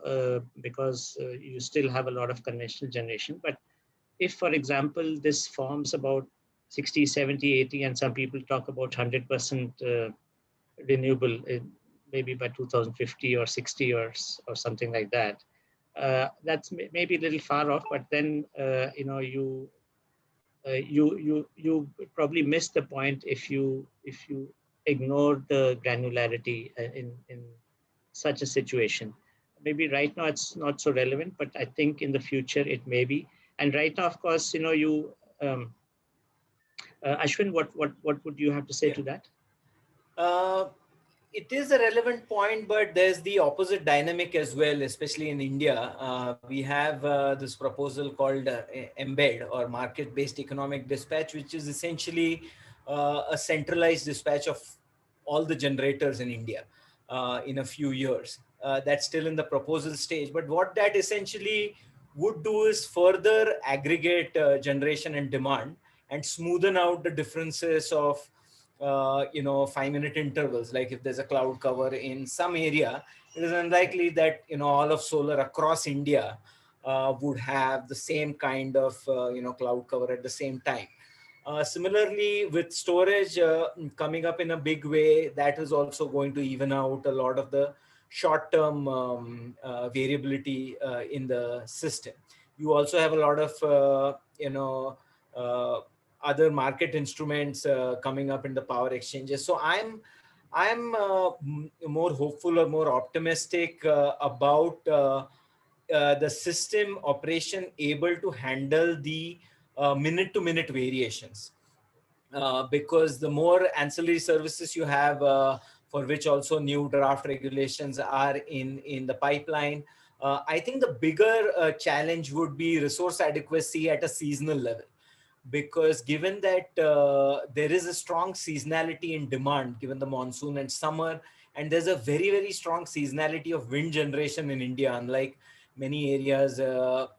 because you still have a lot of conventional generation. But if, for example, this forms about 60, 70, 80, and some people talk about 100% renewable, maybe by 2050 or 60 or something like that, that's maybe a little far off. But then you probably miss the point if you ignore the granularity in such a situation. Maybe right now it's not so relevant, but I think in the future it may be. And right now, of course, Ashwin, what would you have to say to that? It is a relevant point, but there's the opposite dynamic as well, especially in India. We have this proposal called Embed, or market-based economic dispatch, which is essentially a centralized dispatch of all the generators in India in a few years. That's still in the proposal stage. But what that essentially would do is further aggregate generation and demand and smoothen out the differences of 5-minute intervals. Like if there's a cloud cover in some area, it is unlikely that all of solar across India would have the same kind of cloud cover at the same time. Similarly, with storage coming up in a big way, that is also going to even out a lot of the short-term variability in the system. You also have a lot of other market instruments coming up in the power exchanges. So I'm more hopeful or more optimistic about the system operation able to handle the minute-to-minute variations. Because the more ancillary services you have for which also new draft regulations are in the pipeline. I think the bigger challenge would be resource adequacy at a seasonal level, because given that there is a strong seasonality in demand given the monsoon and summer, and there's a very, very strong seasonality of wind generation in India, unlike many areas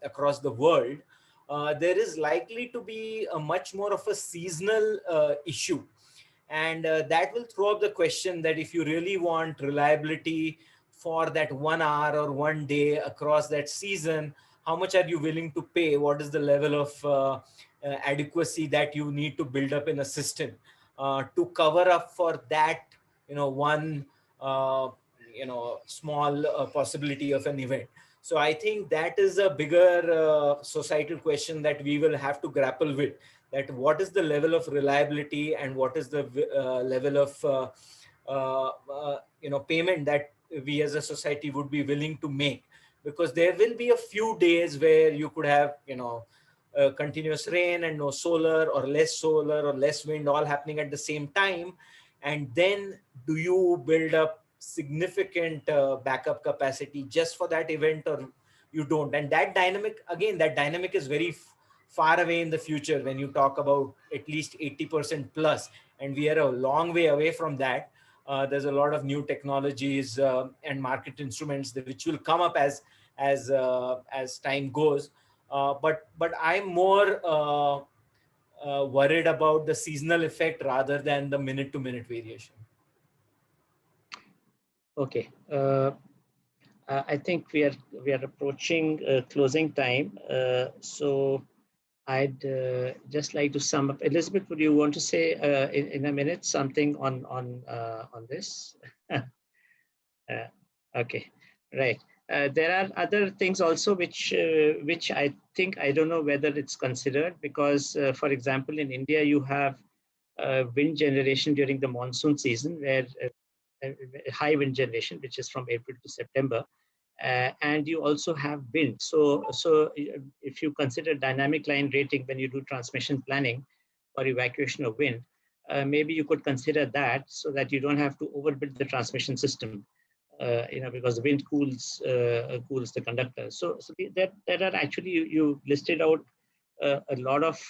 across the world, there is likely to be a much more of a seasonal issue. And that will throw up the question that if you really want reliability for that 1 hour or 1 day across that season, how much are you willing to pay? What is the level of adequacy that you need to build up in a system to cover up for that, one, small possibility of an event? So I think that is a bigger societal question that we will have to grapple with, that what is the level of reliability and what is the level of payment that we as a society would be willing to make, because there will be a few days where you could have continuous rain and no solar, or less wind, all happening at the same time. And then do you build up significant backup capacity just for that event, or you don't? And that dynamic is very far away in the future when you talk about at least 80% plus, and we are a long way away from that. There's a lot of new technologies and market instruments which will come up as time goes. But I'm more worried about the seasonal effect rather than the minute-to-minute variation. Okay. I think we are approaching closing time. So I'd just like to sum up. Elizabeth, would you want to say in a minute something on this? Okay, right. There are other things also which I think, I don't know whether it's considered, because for example in India you have wind generation during the monsoon season, where high wind generation, which is from April to September. And you also have wind. So if you consider dynamic line rating when you do transmission planning or evacuation of wind, maybe you could consider that, so that you don't have to overbuild the transmission system, because the wind cools the conductor. So there are actually, you listed out a lot of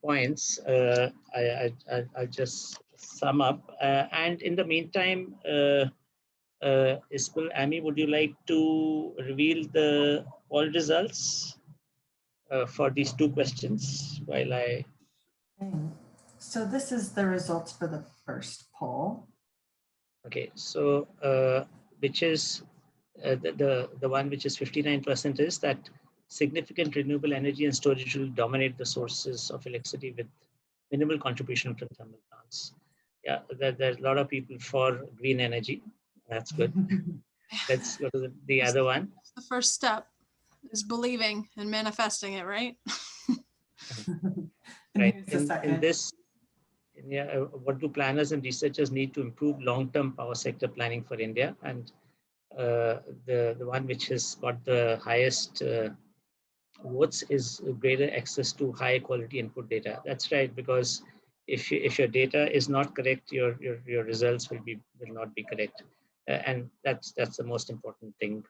points. I'll just sum up. And in the meantime, Ismail, Amy, would you like to reveal the poll results for these two questions while I... So this is the results for the first poll. Okay, so which is the one which is 59% is that significant renewable energy and storage will dominate the sources of electricity with minimal contribution from thermal plants. Yeah, there's a lot of people for green energy. That's good. Let's go to the other one. The first step is believing and manifesting it, right? Right. In this, what do planners and researchers need to improve long-term power sector planning for India? And the one which has got the highest votes is greater access to high quality input data. That's right, because if your data is not correct, your results will not be correct. And that's the most important thing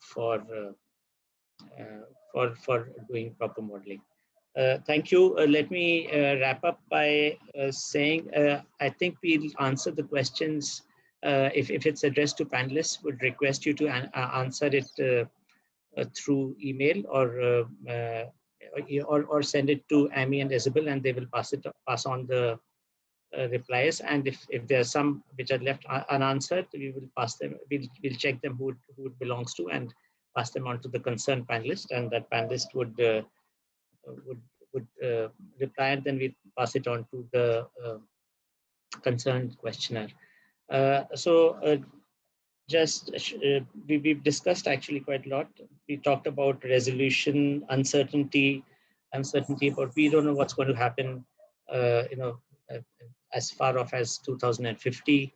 for doing proper modeling. Thank you. Let me wrap up by saying I think we'll answer the questions. If it's addressed to panelists, would request you to answer it through email or send it to Amy and Isabel, and they will pass on the replies. And if there are some which are left unanswered, we will pass them. We'll check them who it belongs to and pass them on to the concerned panelist, and that panelist would reply, and then we pass it on to the concerned questioner. We've discussed actually quite a lot. We talked about resolution, uncertainty about we don't know what's going to happen, as far off as 2050.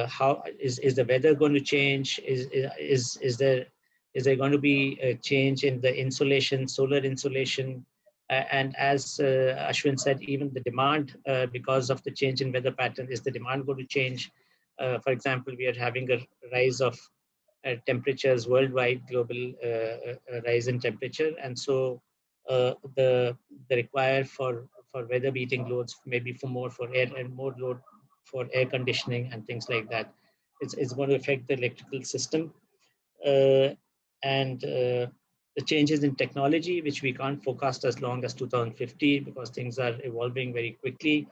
How is the weather going to change? Is there going to be a change in the insolation, solar insolation, And as Ashwin said, even the demand, because of the change in weather pattern, is the demand going to change? For example, we are having a rise of temperatures worldwide, global rise in temperature, and so the require for weather beating loads, maybe for air and more load for air conditioning and things like that. It's going to affect the electrical system, and the changes in technology, which we can't forecast as long as 2050 because things are evolving very quickly.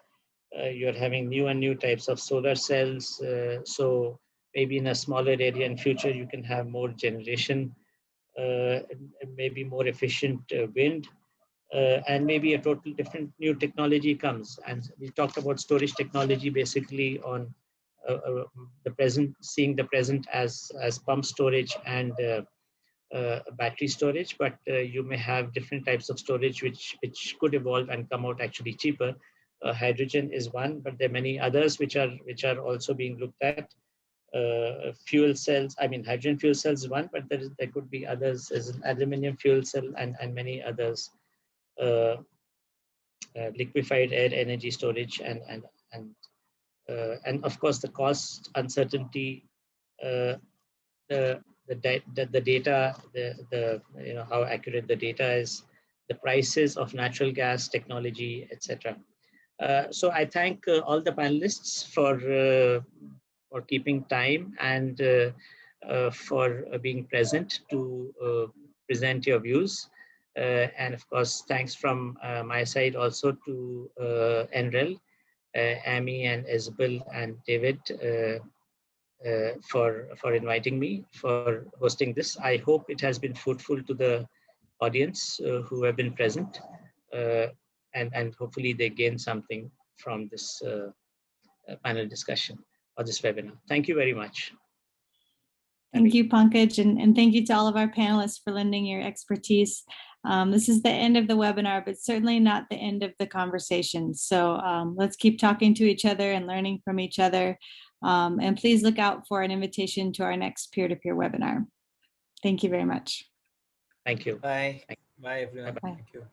You're having new and new types of solar cells. So maybe in a smaller area in future, you can have more generation, maybe more efficient wind, and maybe a total different new technology comes. And we talked about storage technology basically on the present, seeing the present as pump storage and battery storage, but you may have different types of storage which could evolve and come out actually cheaper. Hydrogen is one, but there are many others which are also being looked at. Fuel cells, I mean, hydrogen fuel cells is one, but there could be others as an aluminum fuel cell and many others. Liquefied air energy storage and of course the cost uncertainty, the data, the how accurate the data is, the prices of natural gas technology, etc. So I thank all the panelists for keeping time and for being present to present your views. And of course, thanks from my side also to NREL, Amy and Isabel and David for inviting me, for hosting this. I hope it has been fruitful to the audience who have been present, and hopefully they gain something from this panel discussion or this webinar. Thank you very much. Thank you, Pankaj, and thank you to all of our panelists for lending your expertise. This is the end of the webinar, but certainly not the end of the conversation. So let's keep talking to each other and learning from each other. And please look out for an invitation to our next peer-to-peer webinar. Thank you very much. Thank you. Bye. Bye, everyone. Bye. Thank you.